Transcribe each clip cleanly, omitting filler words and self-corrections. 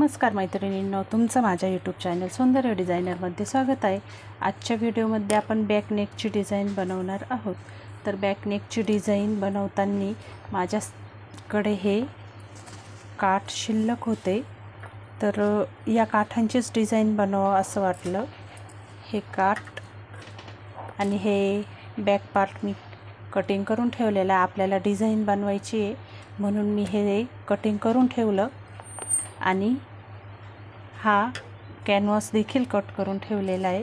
नमस्कार मैत्रिणींनो, तुमचं माझ्या यूट्यूब चॅनल सौंदर्य डिझायनरमध्ये स्वागत आहे। आजच्या व्हिडिओमध्ये आपण बॅक नेकची डिझाईन बनवणार आहोत। तर बॅक नेकची डिझाईन बनवताना माझ्याकडे हे काठ शिल्लक होते, तर या काठांचीच डिझाईन बनवावं असं वाटलं। हे काठ आणि हे बॅक पार्ट मी कटिंग करून ठेवलेला आहे। आपल्याला डिझाईन बनवायची आहे म्हणून मी हे कटिंग करून ठेवलं आणि हा कॅनव्हास देखील कट करून ठेवलेला आहे।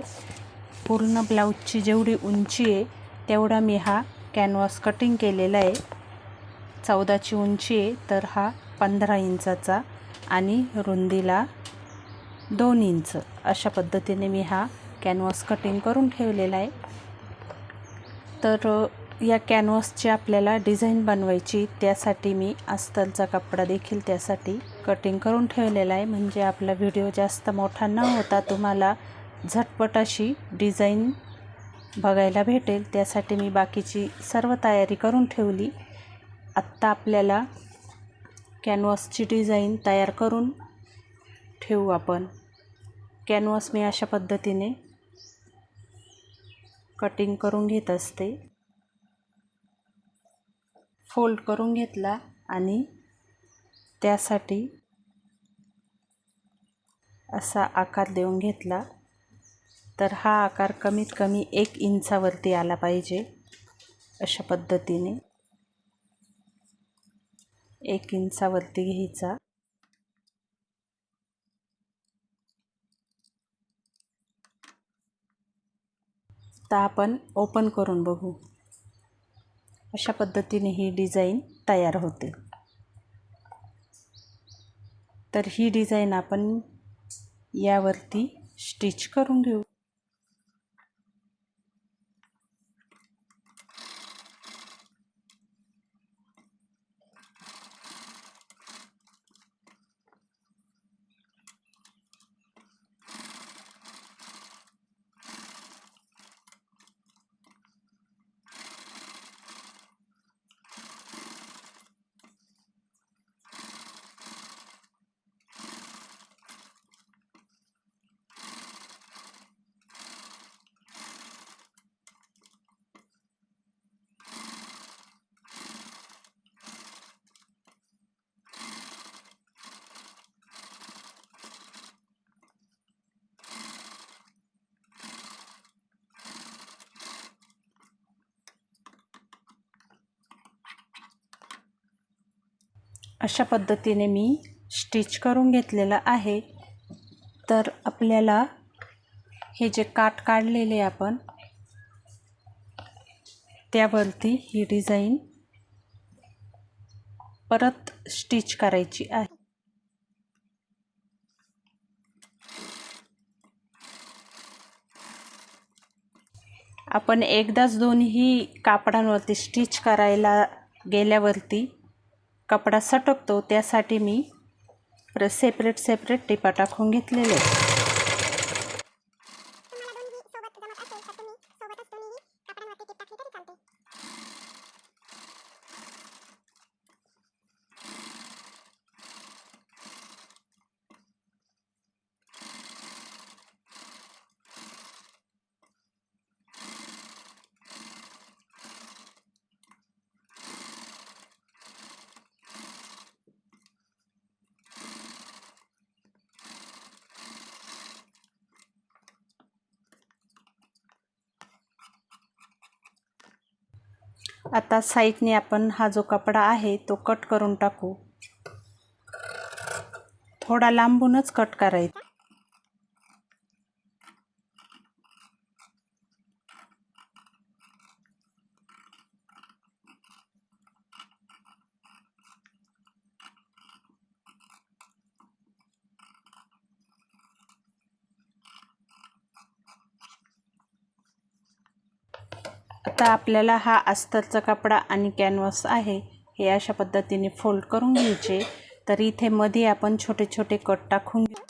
पूर्ण ब्लाऊजची जेवढी उंची आहे तेवढा मी हा कॅनव्हास कटिंग केलेला आहे। 14ची उंची आहे, तर हा 15 इंचाचा आणि रुंदीला 2 इंच अशा पद्धतीने मी हा कॅनव्हास कटिंग करून ठेवलेला आहे। तर या कॅनव्हासची आपल्याला डिझाईन बनवायची, त्यासाठी मी अस्तरचा कपडा देखील त्यासाठी कटिंग करून ठेवलेला आहे। म्हणजे आपला व्हिडिओ जास्त मोठा न होता तुम्हाला झटपट अशी डिझाईन बघायला भेटेल, त्यासाठी मी बाकीची सर्व तयारी करून ठेवली। आत्ता आपल्याला कॅनव्हासची डिझाईन तयार करून ठेवू आपण। कॅनव्हास मी अशा पद्धतीने कटिंग करून घेत असते। फोल्ड करून घेतला आणि त्यासाठी असा आकार देऊन घेतला, तर हा आकार कमीत कमी 1 इंचावरती आला पाहिजे। अशा पद्धतीने 1 इंचावरती घ्यायचा। तर आपण ओपन करून बघू। अशा पद्धतीने ही डिझाईन तयार होते। तर ही डिझाईन आपण यावरती स्टिच करून घेऊ। अशा पद्धतीने मी स्टिच करून घेतलेला आहे। तर आपल्याला हे जे काठ काढलेले आपण त्यावरती ही डिझाईन परत स्टिच करायची आहे। आपण एकदाच दोन्ही कापडांवरती स्टिच करायला गेल्यावरती कपडा सटकतो, त्यासाठी मी सेपरेट टिपा टाकून घेतलेले आहेत। आता साईडने आपण हा जो कपडा आहे तो कट करून टाकू। थोडा लांबूनच कट करायचा। आता आपल्याला हा अस्तरचा कपडा आणि कॅनव्हास आहे हे अशा पद्धतीने फोल्ड करून घ्यायचे। तर इथे मध्ये आपण छोटे छोटे कट टाकून घेऊ।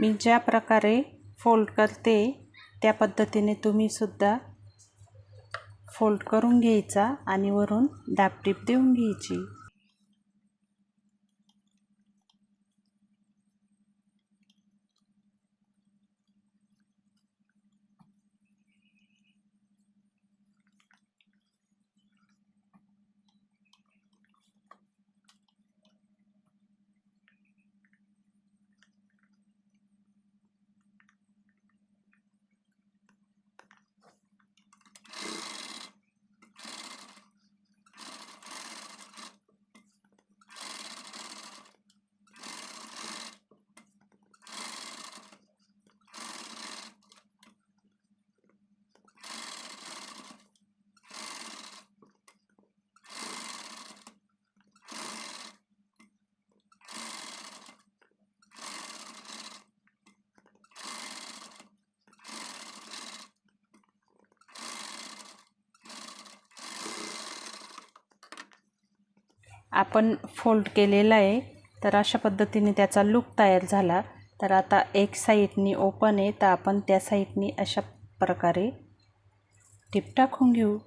मी ज्या प्रकारे फोल्ड करते त्या पद्धतीने तुम्ही सुद्धा फोल्ड करून घ्यायचा आणि वरून दाबटीप देऊन घ्यायची। आपण फोल्ड केलेला आहे, तर अशा पद्धतीने त्याचा लुक तयार झाला। तर आता एक साईडनी ओपन आहे, तर आपण त्या साईडनी अशा प्रकारे टिप टाकून घेऊ।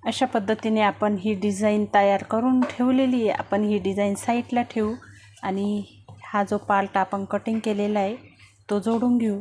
अशा पद्धतीने आपण ही डिझाईन तयार करून ठेवलेली आहे। आपण ही डिझाईन साईडला ठेवू आणि हा जो पार्ट आपण कटिंग केलेला आहे तो जोडून घेऊ।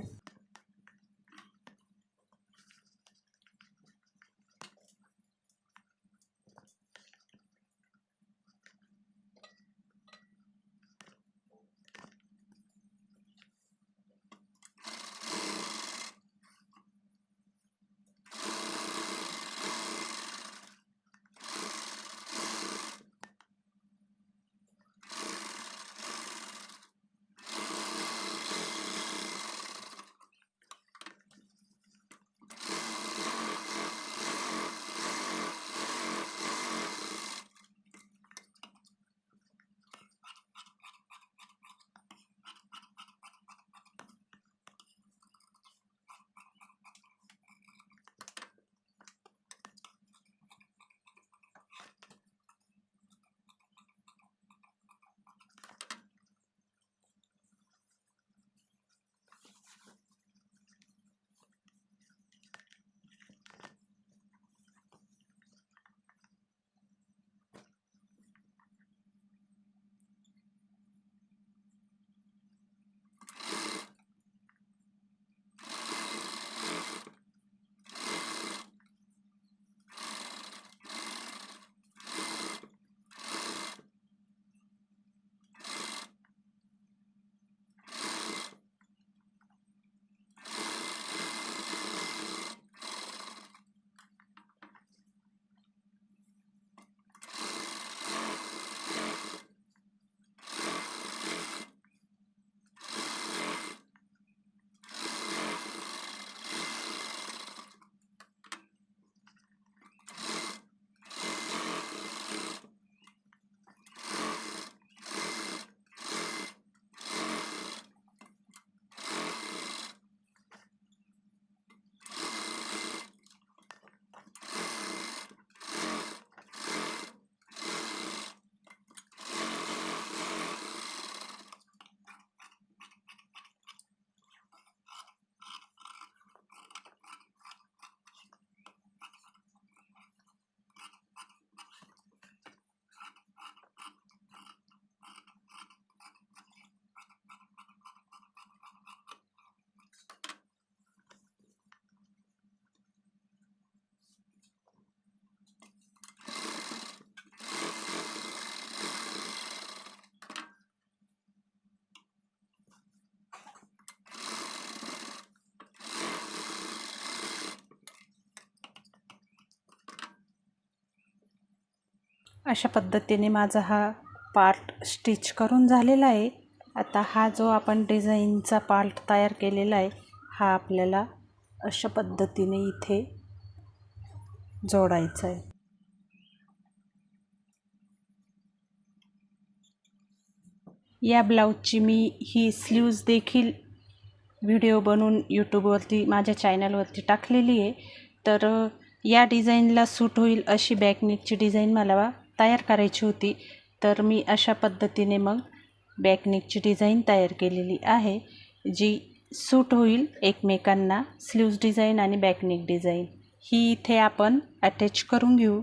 अशा पद्धतीने माझा हा पार्ट स्टिच करून झालेला आहे। आता हा जो आपण डिझाईनचा पार्ट तयार केलेला आहे हा आपल्याला अशा पद्धतीने इथे जोडायचा आहे। या ब्लाऊजची मी ही स्लीव्ज देखील व्हिडिओ बनवून यूट्यूबवरती माझ्या चॅनलवरती टाकलेली आहे। तर या डिझाईनला सूट होईल अशी बॅकनेकची डिझाईन मला तयार करायची होती। तर मी अशा पद्धतीने मग बॅकनेकची डिझाईन तयार केलेली आहे, जी सूट होईल एकमेकांना। स्लीव्ज डिझाईन आणि बॅकनेक डिझाईन ही इथे आपण अटॅच करून घेऊ।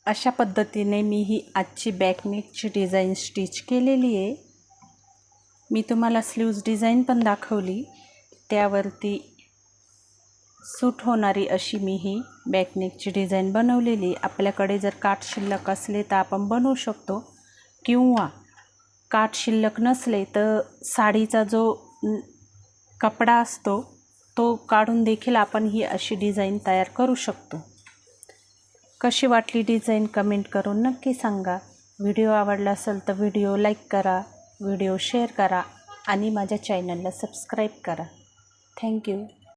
अशा पद्धतीने मी ही आजची बॅकनेकची डिझाईन स्टिच केलेली आहे। मी तुम्हाला स्लीव्ज डिझाईन पण दाखवली, त्यावरती सूट होणारी अशी मी ही बॅकनेकची डिझाईन बनवलेली। आपल्याकडे जर काठ शिल्लक असले तर आपण बनवू शकतो, किंवा काठ शिल्लक नसले तर साडीचा जो कपडा असतो तो काढून देखील आपण ही अशी डिझाईन तयार करू शकतो। कशी वाटली डिझाईन कमेंट करून नक्की सांगा। व्हिडिओ आवडला असेल तर व्हिडिओ लाईक करा, व्हिडिओ शेअर करा आणि माझ्या चॅनलला सबस्क्राईब करा। थँक्यू।